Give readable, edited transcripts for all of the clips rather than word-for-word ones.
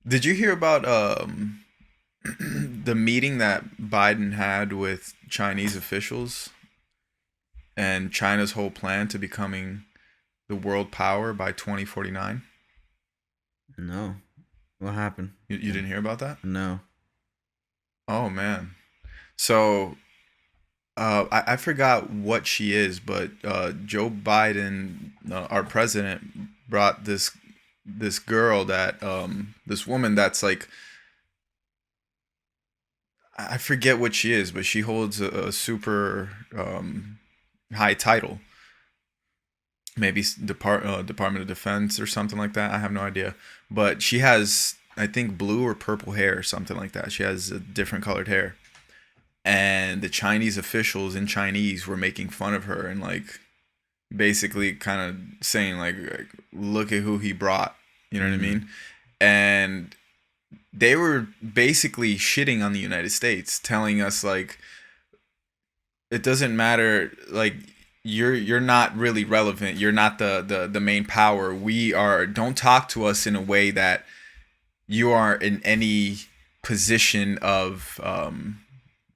Did you hear about the meeting that Biden had with Chinese officials and China's whole plan to becoming the world power by 2049? No. What happened? You didn't hear about that? No. Oh man. So I forgot what she is, but Joe Biden, our president, brought this girl that this woman that's like, I forget what she is, but she holds a super high title, maybe Department of Defense or something like that. I have no idea, but she has, I think, blue or purple hair or something like that. She has a different colored hair, and the Chinese officials in Chinese were making fun of her and like basically kind of saying like look at who he brought. You know what I Mm. mean? And they were basically shitting on the United States, telling us like it doesn't matter, like you're not really relevant. You're not the main power. We are, don't talk to us in a way that you are in any position of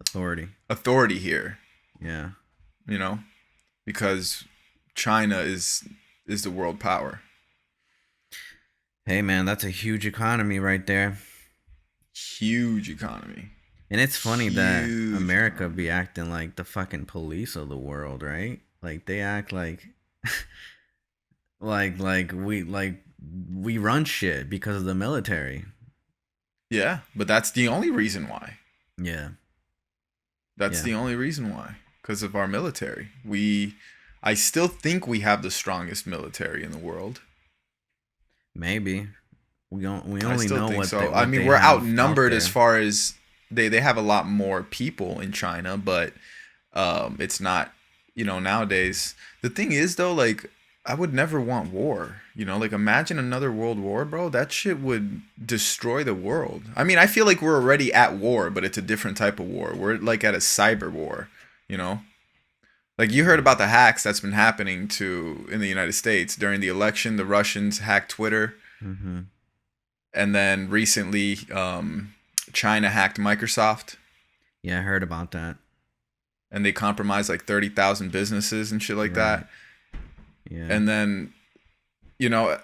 Authority. authority here, Yeah. you know, because China is the world power. Hey man, that's a huge economy right there. Huge economy. And it's funny that Huge America economy. be acting like the fucking police of the world, right? Like they act like like we run shit because of the military. Yeah, but that's the only reason why. Yeah. That's Yeah. the only reason why. Because of our military. I still think we have the strongest military in the world. Maybe. We I only still know think what so. I mean, they we're have out outnumbered as there. far as they have a lot more people in China, but it's not, nowadays. The thing is though, like I would never want war. Like imagine another world war, bro. That shit would destroy the world. I mean, I feel like we're already at war, but it's a different type of war. We're like at a cyber war, you know? Like you heard about the hacks that's been happening to in the United States during the election. The Russians hacked Twitter, Mhm. and then recently, China hacked Microsoft, Yeah, I heard about that. and they compromised like 30,000 businesses and shit like Right. that. Yeah. And then,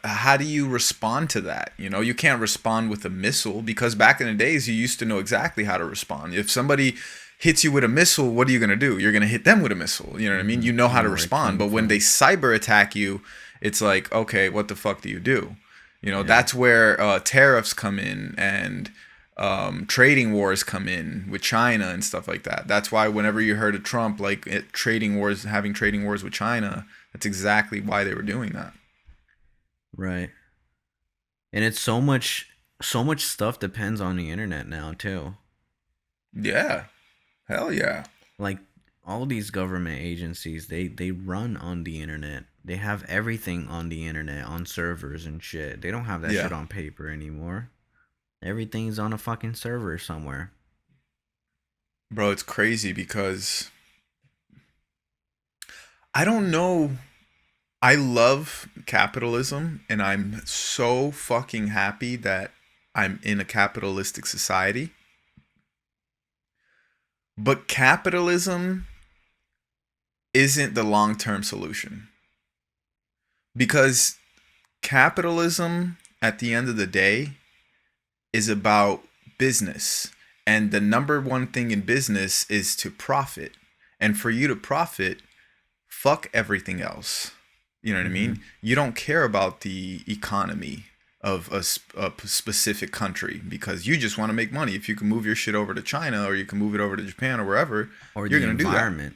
how do you respond to that? You can't respond with a missile, because back in the days, you used to know exactly how to respond. If somebody hits you with a missile, what are you going to do? You're going to hit them with a missile. You know what I mean? You Mhm. know You how to know where it respond. came But when they from. cyber attack you, it's like, okay, what the fuck do you do? Yeah. That's where tariffs come in, and trading wars come in with China and stuff like that. That's why whenever you heard of Trump, like having trading wars with China, that's exactly why they were doing that. Right. And it's so much stuff depends on the internet now too. Yeah, hell yeah. Like all these government agencies, they run on the internet. They have everything on the internet on servers and shit. They don't have that Yeah, shit on paper anymore. Everything's on a fucking server somewhere. bro, it's crazy because I don't know. I love capitalism, and I'm so fucking happy that I'm in a capitalistic society. But capitalism isn't the long term solution, because capitalism, at the end of the day, is about business. And the number one thing in business is to profit. And for you to profit, fuck everything else. You know what I mean? Mhm. You don't care about the economy of a specific country, because you just want to make money. If you can move your shit over to China, or you can move it over to Japan or wherever, Or you're the going to do that. environment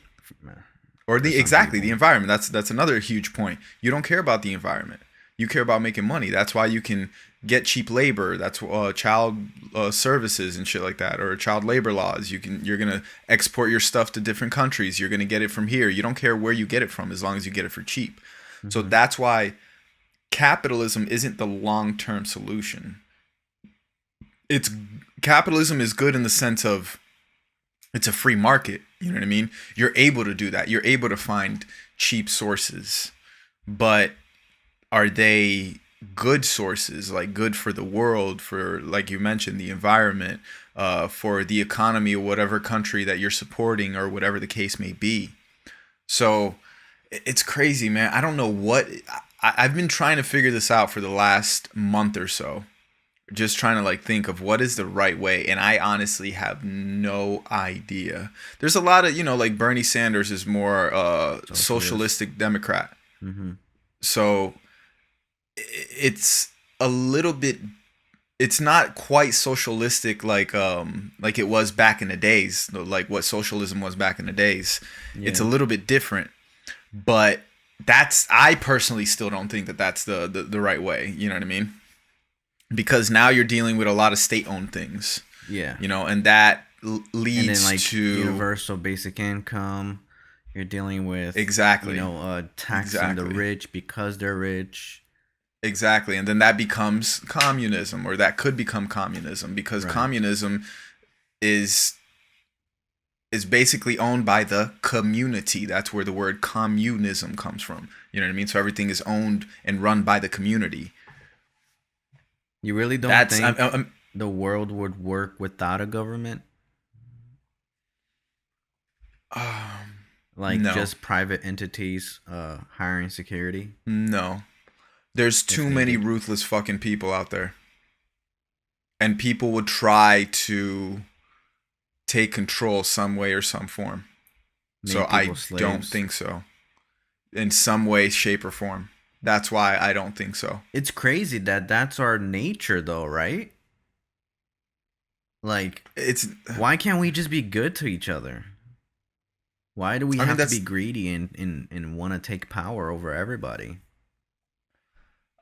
Or for the some exactly the people. environment. That's another huge point. You don't care about the environment. You care about making money. That's why you can get cheap labor. That's child services and shit like that, or child labor laws. You're gonna export your stuff to different countries. You're gonna get it from here. You don't care where you get it from, as long as you get it for cheap. So Mhm. that's why capitalism isn't the long term solution. It's Capitalism is good in the sense of it's a free market. You know what I mean? You're able to do that. You're able to find cheap sources, but are they? good sources, like good for the world, for, like you mentioned, the environment, for the economy of whatever country that you're supporting or whatever the case may be. So it's crazy, man. I don't know what I've been trying to figure this out for the last month or so. Just trying to like think of what is the right way, and I honestly have no idea. There's a lot of, like Bernie Sanders is more Socialist. socialistic Democrat. Mm-hmm. So it's a little bit, it's not quite socialistic like it was back in the days, like what socialism was back in the days. It's a Yeah. little bit different, but I personally still don't think that that's the right way, you know what I mean? Because now you're dealing with a lot of state-owned things, Yeah. and that And then leads like to universal basic income, you're dealing with, exactly, taxing the exactly, rich because they're rich. exactly, and then that becomes communism, or that could become communism, because Right. communism is is basically owned by the community. That's where the word communism comes from. You know what I mean? So everything is owned and run by the community. You really don't That's think the world would work without a government? Like no, just private entities hiring security no. There's if too many needed? ruthless fucking people out there, and people would try to take control some way or some form. So Make people I don't slaves. think so. In some way, shape, or form. That's why I don't think so. It's crazy that that's our nature though, right? Like It's, why can't we just be good to each other? Why do we I mean, have to be that's, greedy and want to take power over everybody?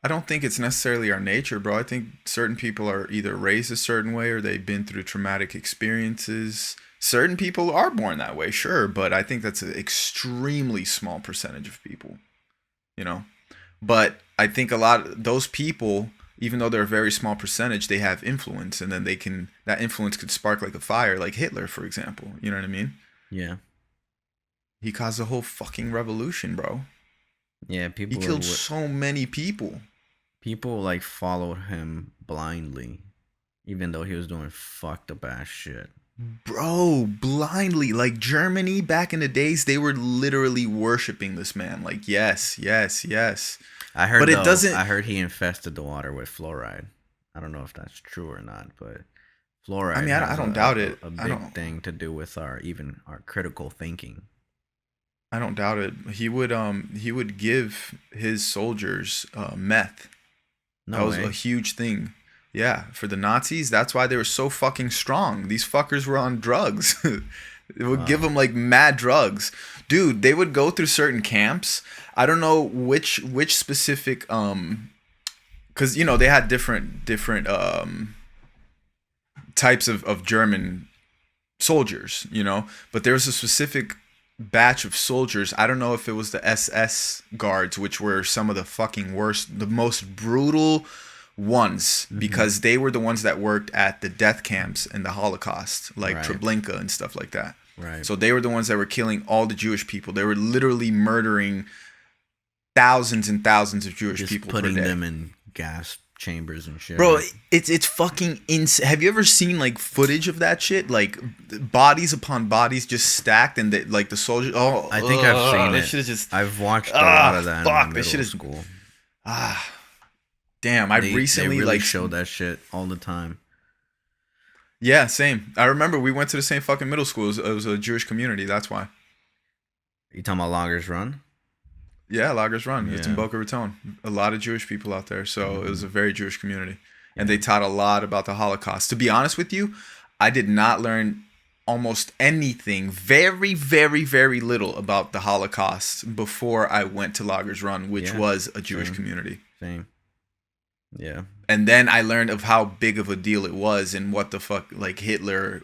I don't think it's necessarily our nature, bro. I think certain people are either raised a certain way or they've been through traumatic experiences. Certain people are born that way, sure, but I think that's an extremely small percentage of people, you know? But I think a lot of those people, even though they're a very small percentage, they have influence, and then that influence could spark like a fire, like Hitler, for example. You know what I mean? Yeah. He caused a whole fucking revolution, bro. Yeah, He killed so many people. people like followed him blindly even though he was doing fucked up ass shit. Bro, blindly. Like Germany back in the days, they were literally worshiping this man. Like, yes, yes, yes. But it doesn't, I heard he infested the water with fluoride. I don't know if that's true or not, but I fluoride mean, I has don't doubt it. a I big don't, thing to do with our critical thinking. I don't doubt it. He would give his soldiers meth. That No was a way. huge thing. Yeah, for the Nazis, that's why they were so fucking strong. These fuckers were on drugs. They would give Wow. them like mad drugs. Dude, they would go through certain camps. I don't know which specific cuz they had different types of German soldiers, but there was a specific batch of soldiers. I don't know if it was the SS guards, which were some of the fucking worst, the most brutal ones, Mm-hmm. because they were the ones that worked at the death camps in the Holocaust, like Right. Treblinka and stuff like that. Right. So they were the ones that were killing all the Jewish people. They were literally murdering thousands and thousands of Jewish Just people per putting day. them in gas chambers and shit, Bro, right? it's fucking insane. Have you ever seen like footage of that shit? Like bodies upon bodies just stacked, and like the soldiers. Oh, I think I've seen that it. shit is just I've watched a lot of that in my fuck. This shit middle is school. ah damn. I They recently really like show that shit all the time. yeah, same. I remember we went to the same fucking middle school. It was a Jewish community. That's why. You talking about Loggers Run? Yeah, Lagers Run. It's in Yeah. Boca Raton. A lot of Jewish people out there, so it was Hmm. a very Jewish community, and they Yeah. taught a lot about the Holocaust. To be honest with you, I did not learn almost anything, very, very, very little about the Holocaust before I went to Lagers Run, which Yeah. was a Jewish Same. community. Same. Yeah. And then I learned of how big of a deal it was and what the fuck like Hitler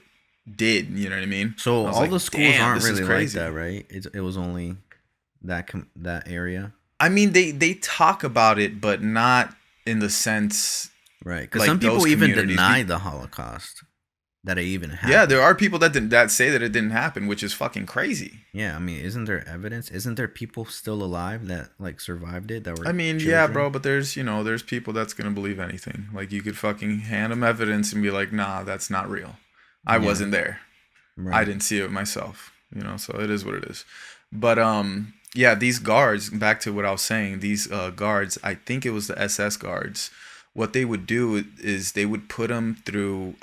did. You know what I mean? So I was all the like, schools damn, aren't this is really like crazy. that, right? It was only that area, I mean, they talk about it, but not in the sense right? Because like some those people even communities. deny the Holocaust. that it even Yeah, there happened. are people that say that it didn't happen, which is fucking crazy. Yeah, I mean, isn't there evidence? Isn't there people still alive that like survived it that I were mean, yeah, children? bro, but there's, there's people that's gonna believe anything. Like you could fucking hand them evidence and be like, nah, that's not real. I Yeah, wasn't there. I right. didn't see it myself. So it is what it is. But yeah, these guards. Back to what I was saying. These guards. I think it was the SS guards. What they would do is they would put them through.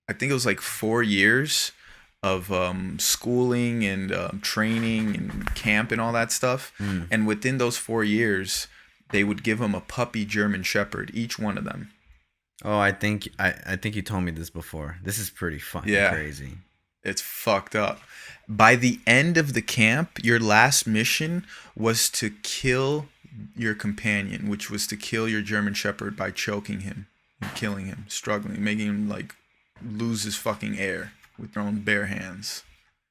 I think it was like 4 years of schooling and training and camp and all that stuff. Mm. And within those 4 years, they would give them a puppy German Shepherd, each one of them. Oh, I think you told me this before. This is pretty fucking Yeah, crazy. it's fucked up. By the end of the camp, your last mission was to kill your companion, which was to kill your German Shepherd by choking him and killing him, struggling, making him like lose his fucking air with your own bare hands.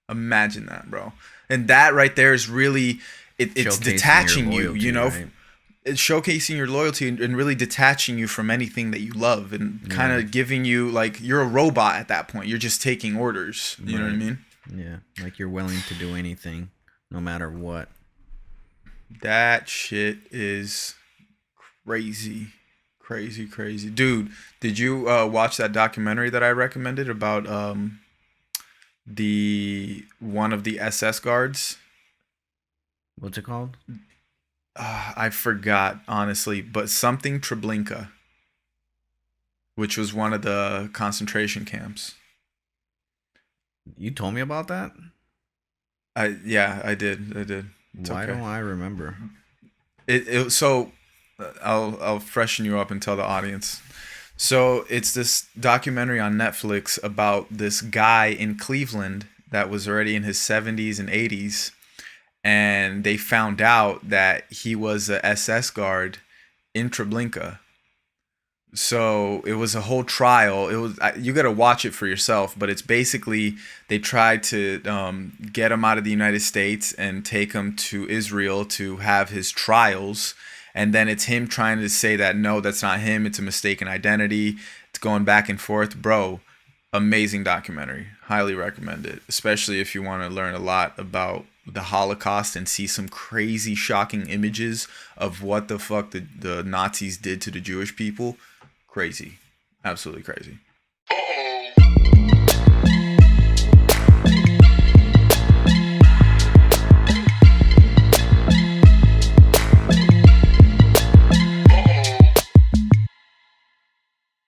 Imagine that, bro. And that right there is really it's Showcasing your detaching you, loyalty, right? it's showcasing your loyalty and really detaching you from anything that you love and kind Yeah, of giving you like you're a robot at that point. You're just taking orders. You know what I right. mean? Yeah, like you're willing to do anything, no matter what. That shit is crazy. Crazy, crazy. Dude, did you watch that documentary that I recommended about the one of the SS guards? What's it called? I forgot, honestly, but something Treblinka, which was one of the concentration camps. You told me about that? Yeah, I did. I did. It's Why okay. don't I remember? So I'll freshen you up and tell the audience. So it's this documentary on Netflix about this guy in Cleveland that was already in his 70s and 80s, and they found out that he was a SS guard in Treblinka. So it was a whole trial. It was you got to watch it for yourself, but it's basically they tried to get him out of the United States and take him to Israel to have his trials, and then it's him trying to say that no, that's not him. It's a mistaken identity. It's going back and forth, bro. Amazing documentary. Highly recommend it, especially if you want to learn a lot about the Holocaust and see some crazy, shocking images of what the fuck the Nazis did to the Jewish people. Crazy. Absolutely crazy.